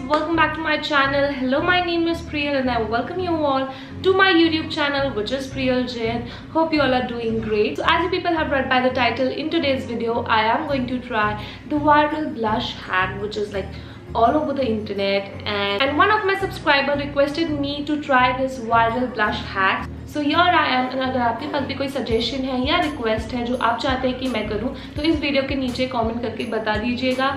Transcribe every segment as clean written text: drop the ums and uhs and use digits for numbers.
welcome back to my channel. Hello, my name is Priyal and I welcome you all to my YouTube channel, which is Priyal Jain. Hope you all are doing great. So as you people have read by the title, in today's video I am going to try the viral blush hack, which is like all over the internet, and one of my subscribers requested me to try this viral blush hack. So here I am, and अगर आपके पास भी कोई suggestion है या request है जो आप चाहते हैं कि मैं करूं तो इस वीडियो के नीचे कमेंट करके बता दीजिएगा।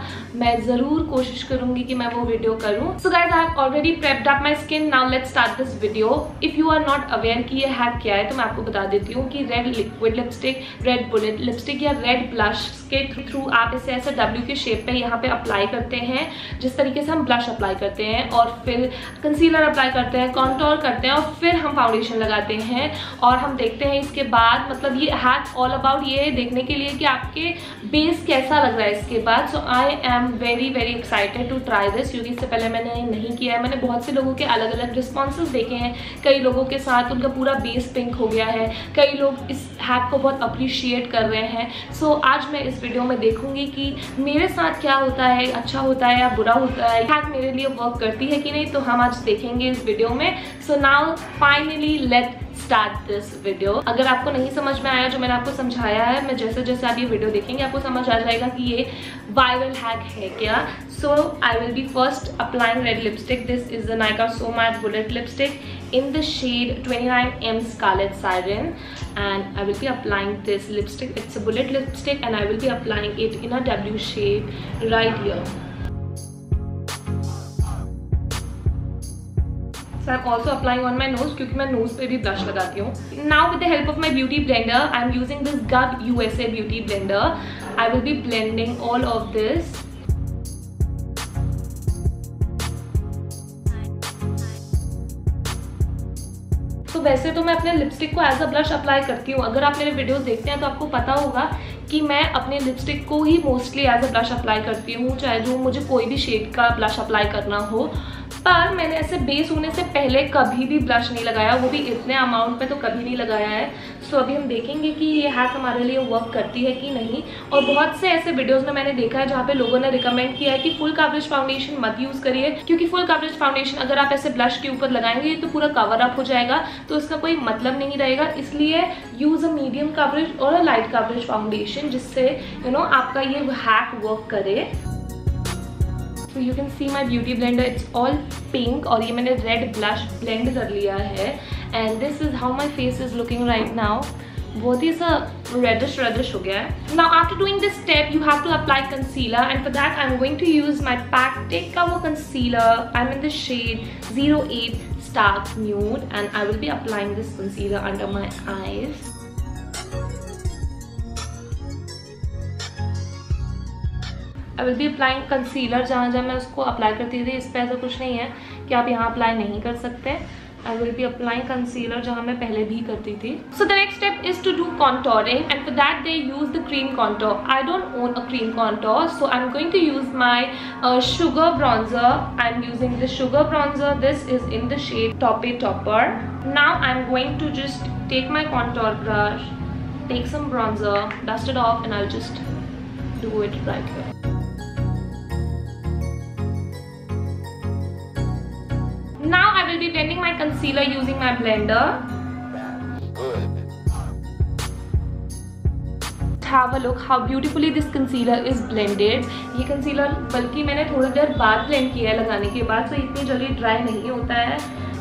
मैं ज़रूर कोशिश करूंगी कि मैं वो वीडियो करूं। So guys, I have already prepped up my skin. Now let's start this video. If you are not aware कि ये हैक क्या है तो मैं आपको बता देती हूँ कि red liquid lipstick, red bullet lipstick या रेड ब्लश के थ्रू आप इसे ऐसे W के शेप पे यहाँ पे अप्लाई करते हैं, जिस तरीके से हम ब्लश अप्लाई करते हैं, और फिर कंसीलर अप्लाई करते हैं, कॉन्टोर करते हैं, और फिर हम फाउंडेशन लगाते हैं और हम देखते हैं इसके बाद, मतलब ये हैक ऑल अबाउट ये देखने के लिए कि आपके बेस कैसा लग रहा है इसके बाद। So I am very excited to try this, क्योंकि इससे पहले मैंने नहीं किया है। मैंने बहुत से लोगों के अलग अलग रिस्पॉन्सेज देखे हैं। कई लोगों के साथ उनका पूरा बेस पिंक हो गया है, कई लोग इस हैक को बहुत अप्रिशिएट कर रहे हैं। सो आज मैं इस वीडियो में देखूंगी कि मेरे साथ क्या होता है, अच्छा होता है या बुरा होता है, हैक मेरे लिए वर्क करती है कि नहीं, तो हम आज देखेंगे इस वीडियो में। So now finally let start this video. अगर आपको नहीं समझ में आया जो मैंने आपको समझाया है, मैं जैसे जैसे आप ये वीडियो देखेंगे आपको समझ आ जाएगा कि ये वायरल हैक है क्या। So I will be first applying red lipstick. This is the Nykaa so matte bullet lipstick in the shade 29M Scarlet Siren, and I will be applying this lipstick. It's a bullet lipstick and I will be applying it in a W shape right here. So I'm also applying on my nose क्योंकि मैं nose पे भी blush लगाती हूँ. Now with the help of my beauty blender, I'm using this Gub USA beauty blender. I will be blending all of this. तो वैसे तो मैं अपने लिपस्टिक को एज अ ब्लश अप्लाई करती हूँ। अगर आप मेरे वीडियोस देखते हैं तो आपको पता होगा कि मैं अपने लिपस्टिक को ही mostly as a blush apply करती हूँ, चाहे जो मुझे कोई भी शेड का ब्लश अप्लाई करना हो। पर मैंने ऐसे बेस होने से पहले कभी भी ब्लश नहीं लगाया, वो भी इतने अमाउंट पे तो कभी नहीं लगाया है। सो अभी हम देखेंगे कि ये हैक हमारे लिए वर्क करती है कि नहीं। और बहुत से ऐसे वीडियोस में मैंने देखा है जहाँ पे लोगों ने रिकमेंड किया है कि फुल कवरेज फाउंडेशन मत यूज़ करिए, क्योंकि फुल कवरेज फाउंडेशन अगर आप ऐसे ब्लश के ऊपर लगाएंगे तो पूरा कवर अप हो जाएगा, तो इसका कोई मतलब नहीं रहेगा। इसलिए यूज़ अ मीडियम कवरेज और अ लाइट कवरेज फाउंडेशन, जिससे आपका ये हैक वर्क करे। So you can see my beauty blender, it's all pink, और ये मैंने red blush blend कर लिया है, and this is how my face is looking right now. बहुत ही सा reddish हो गया है। Now after doing this step you have to apply concealer, and for that I'm going to use my Pac Take Cover concealer. I'm in the shade 08 Stark Nude, and I will be applying this concealer under my eyes. I will be applying concealer जहाँ मैं उसको apply करती थी। इस पर ऐसा कुछ नहीं है कि आप यहाँ अप्लाई नहीं कर सकते। I will be applying concealer जहाँ मैं पहले भी करती थी. So the next step is to do contouring, and for that they use the cream contour. I don't own a cream contour, so I'm going to use my sugar bronzer. I'm using the sugar bronzer. This is in the shade Toppy Topper. Now I'm going to just take my contour brush, take some bronzer, dust it off, and I'll just do it right here. Now I will be blending my concealer using my blender. Have a look how beautifully this concealer is blended. ये concealer बल्कि मैंने थोड़ी देर बाद blend किया है लगाने के बाद, so इतनी जल्दी dry नहीं होता है।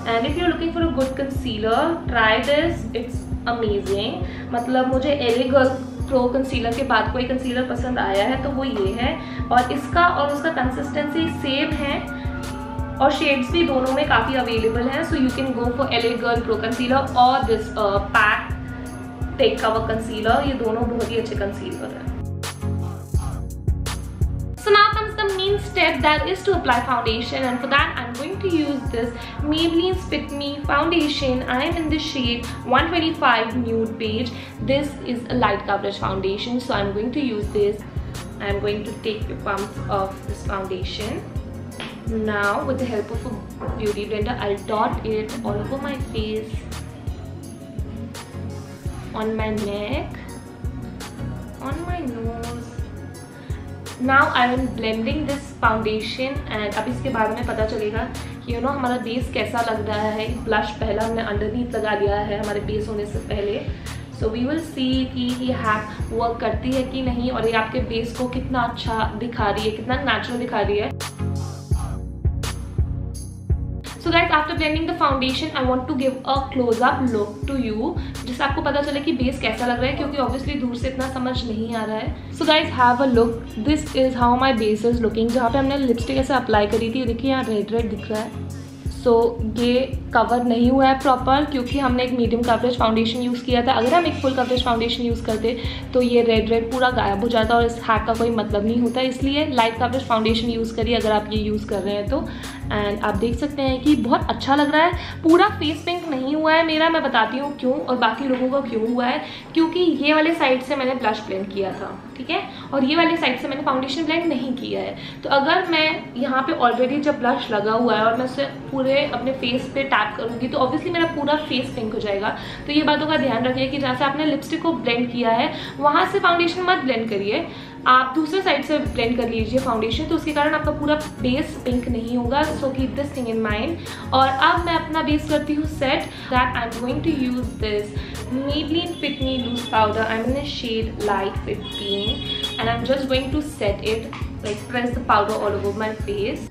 And if you're looking for a good concealer, try this. It's amazing. मतलब मुझे LA Girl Pro concealer के बाद कोई concealer पसंद आया है तो वो ये है, और इसका और उसका consistency same है, और शेड्स भी दोनों में काफ़ी अवेलेबल हैं। So you can go for LA Girl Pro concealer और this PAC take cover concealer. ये दोनों बहुत ही अच्छे कंसीलर हैं। So now comes the main step, that is to apply foundation, and for that I'm going to use this Maybelline Fit Me foundation. I am in the shade 125 Nude Beige. This is a light coverage foundation, so I'm going to use this. I'm going to take the pumps of this foundation. Now with the help of a beauty blender I'll dot it all over my face, on my neck, on my nose, now I am blending this foundation and अब इसके बाद हमें पता चलेगा कि हमारा base कैसा लग रहा है। ब्लश पहला हमने अंडरनीथ लगा दिया है हमारे बेस होने से पहले। सो वी विल सी कि ये हैक वर्क करती है कि नहीं और ये आपके बेस को कितना अच्छा दिखा रही है, कितना नेचुरल दिखा रही है। So guys, after blending the foundation, I want to give a close-up look to you, जिससे आपको पता चले कि बेस कैसा लग रहा है, क्योंकि obviously दूर से इतना समझ नहीं आ रहा है। So guys, have a look. This is how my base is looking. जहाँ पे हमने लिपस्टिक ऐसे अप्लाई करी थी, देखिए यहाँ रेड रेड दिख रहा है। सो ये कवर नहीं हुआ है प्रॉपर, क्योंकि हमने एक मीडियम कवरेज फाउंडेशन यूज़ किया था। अगर हम एक फुल कवरेज फाउंडेशन यूज़ करते तो ये रेड रेड पूरा गायब हो जाता और इस हैक का कोई मतलब नहीं होता। इसलिए लाइट कवरेज फाउंडेशन यूज़ करिए अगर आप ये यूज़ कर रहे हैं तो। एंड आप देख सकते हैं कि बहुत अच्छा लग रहा है। पूरा फेस पिंक नहीं हुआ है मेरा, मैं बताती हूँ क्यों और बाकी लोगों का क्यों हुआ है। क्योंकि ये वाले साइड से मैंने ब्लश ब्लेंड किया था, ठीक है, और ये वाले साइड से मैंने फाउंडेशन ब्लेंड नहीं किया है। तो अगर मैं यहाँ पे ऑलरेडी जब ब्लश लगा हुआ है और मैं उसे पूरे अपने फेस पे टैप करूँगी तो ऑब्वियसली मेरा पूरा फेस पिंक हो जाएगा। तो ये बातों का ध्यान रखिए कि जहाँ से आपने लिपस्टिक को ब्लेंड किया है वहाँ से फाउंडेशन मत ब्लेंड करिए, आप दूसरे साइड से ब्लेंड कर लीजिए फाउंडेशन, तो उसके कारण आपका पूरा बेस पिंक नहीं होगा। So keep this thing in mind. और अब मैं अपना बेस करती हूँ set. That I am going to use this Maybelline Fit Me Loose Powder. I'm in the shade Light 15 and I'm just going to set it, like press the powder all over my face.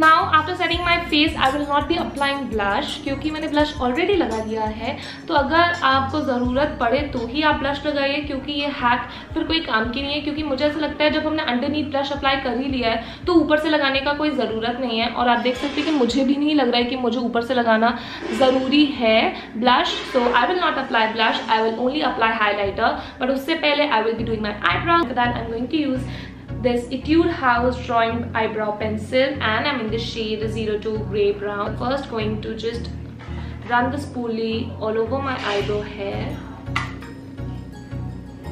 Now after setting my face, I will not be applying blush, क्योंकि मैंने blush already लगा दिया है। तो अगर आपको ज़रूरत पड़े तो ही आप blush लगाइए, क्योंकि ये हैक फिर कोई काम की नहीं है। क्योंकि मुझे ऐसा लगता है जब हमने अंडरनीथ ब्लश अप्लाई कर ही लिया है तो ऊपर से लगाने का कोई ज़रूरत नहीं है। और आप देख सकते हैं कि मुझे भी नहीं लग रहा है कि मुझे ऊपर से लगाना ज़रूरी है blush. So I will not apply blush, I will only apply highlighter. But उससे पहले I will be doing my eyebrows. For that I am going to use this Etude House Drawing Eyebrow Pencil and I'm in the shade 02 Grey Brown. First going to just run the spoolie all over my eyebrow hair.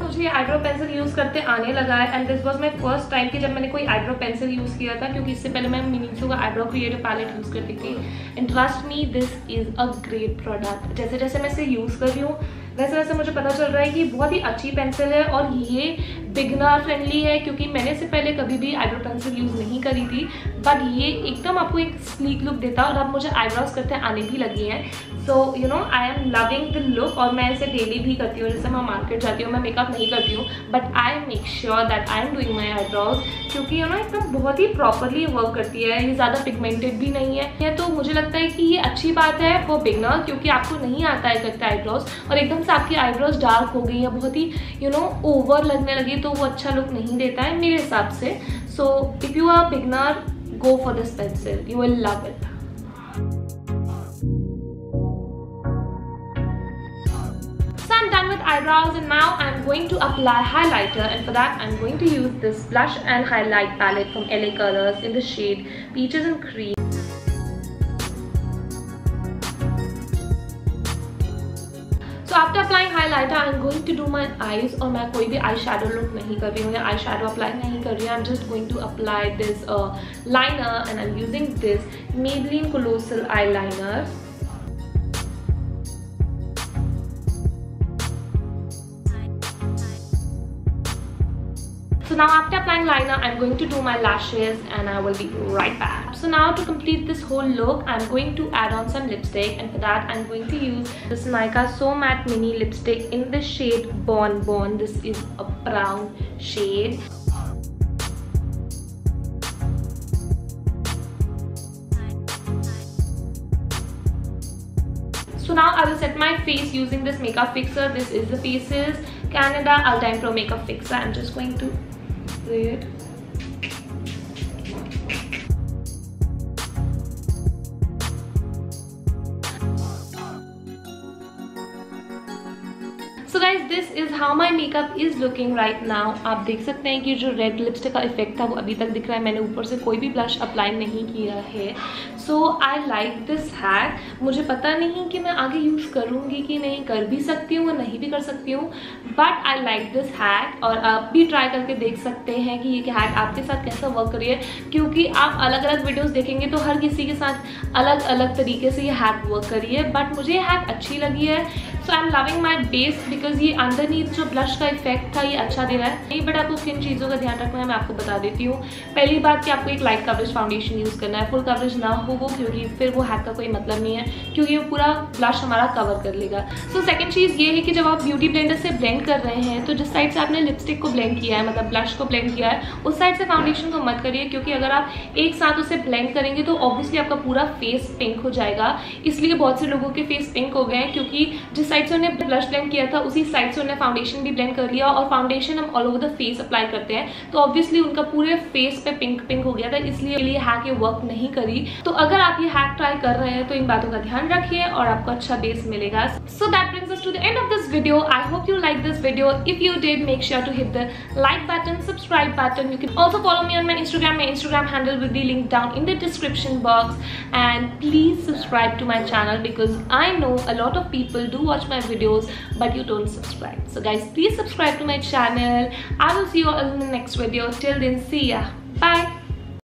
मुझे ये eyebrow pencil use करते आने लगा है and this was my first time कि जब मैंने कोई आईब्रो पेंसिल यूज़ किया था, क्योंकि इससे पहले मैं मिनीसो का आईब्रो क्रिएटिव पैलेट यूज़ करती थी। And trust me, this is a great product. जैसे जैसे मैं इसे यूज़ कर रही हूँ वैसे वैसे मुझे पता चल रहा है कि बहुत ही अच्छी पेंसिल है और ये बिगनर फ्रेंडली है, क्योंकि मैंने इससे पहले कभी भी आईब्रो पेंसिल यूज़ नहीं करी थी। बट ये एकदम आपको एक स्लीक लुक देता है और अब मुझे आईब्रोज करते आने भी लगी हैं। So you know I am loving the look और मैं इसे डेली भी करती हूँ। जैसे मैं मार्केट जाती हूँ, मैं मेकअप नहीं करती हूँ but I make sure that I am doing my eyebrows, क्योंकि यू नो एकदम बहुत ही प्रॉपरली वर्क करती है। ये ज़्यादा पिगमेंटेड भी नहीं है, तो मुझे लगता है कि ये अच्छी बात है फॉर बिगनर, क्योंकि आपको नहीं आता है करते आईब्रोज और एकदम से आपकी आईब्रोज डार्क हो गई या बहुत ही यू नो ओवर लगने लगी तो वो अच्छा लुक नहीं देता है मेरे हिसाब से। So if you are beginner, go for this pencil, you will love it. So I'm done with eyebrows and now I'm going to apply highlighter, and for that I'm going to use this blush and highlight palette from LA Colors in the shade Peaches and Cream. So after applying highlighter, I'm going to do my eyes और मैं कोई भी eye shadow look नहीं कर रही हूँ या eye shadow apply नहीं कर रही हूँ। I'm just going to apply this liner and I'm using this Maybelline Colossal eyeliner. So now after applying liner, I'm going to do my lashes and I will be right back. So now to complete this whole look, I'm going to add on some lipstick, and for that I'm going to use this Nykaa So Matte Mini lipstick in the shade Bon Bon. This is a brown shade. So now I will set my face using this makeup fixer. This is the Faces Canada All Time Pro Makeup Fixer. I'm just going to spray it. So guys, this is how my makeup is looking right now. आप देख सकते हैं कि जो red lipstick का effect था वो अभी तक दिख रहा है। मैंने ऊपर से कोई भी ब्लश अप्लाई नहीं किया है। सो आई लाइक दिस हैक। मुझे पता नहीं कि मैं आगे यूज़ करूँगी कि नहीं, कर भी सकती हूँ, नहीं भी कर सकती हूँ, but I like this hack. और आप भी ट्राई करके देख सकते हैं कि ये हैक आपके साथ कैसा वर्क करिए, क्योंकि आप अलग अलग वीडियोज़ देखेंगे तो हर किसी के साथ अलग अलग तरीके से ये हैक वर्क करिए। बट मुझे ये हैक अच्छी लगी है। So so I am loving my base because ये अंडरनीथ जो ब्लश का इफेक्ट था ये अच्छा दे रहा है। नहीं बट आपको किन चीज़ों का ध्यान रखना है मैं आपको बता देती हूँ। पहली बात कि आपको एक लाइट कवरेज फाउंडेशन यूज़ करना है, फुल कवरेज ना हो वो, क्योंकि फिर वो हैक का कोई मतलब नहीं है, क्योंकि वो पूरा ब्लश हमारा कवर कर लेगा। सो सेकंड चीज़ ये है कि जब आप ब्यूटी ब्लेंडर से ब्लेंड कर रहे हैं तो जिस साइड से आपने लिपस्टिक को ब्लेंड किया है, मतलब ब्लश को ब्लेंड किया है, उस साइड से फाउंडेशन को मत करिए, क्योंकि अगर आप एक साथ उसे ब्लेंड करेंगे तो ऑब्वियसली आपका पूरा फेस पिंक हो जाएगा। इसलिए बहुत से लोगों के फेस पिंक हो गए हैं, क्योंकि जिस साइड से उन्हें ब्लश ब्लेंड किया था उसी साइड से उन्हें फाउंडेशन भी ब्लेंड कर लिया, और फाउंडेशन हम all over the face apply करते हैं तो ऑब्वियसली उनका पूरे फेस पे पिंक पिंक हो गया था, इसलिए हैक ये वर्क नहीं करी। तो अगर आप ये हैक ट्राई कर रहे हैं तो इन बातों का ध्यान रखिए और आपको अच्छा बेस मिलेगा। So that brings us to the end of this video. I hope you like this video. If you did, make sure to hit the like button, subscribe button. You can also follow me on my Instagram. My Instagram handle will be linked down in the description box, and please subscribe to my channel because I know a lot of people do watch my videos but you don't subscribe. So guys, please subscribe to my channel. I will see you all in the next video. Till then, see ya. Bye.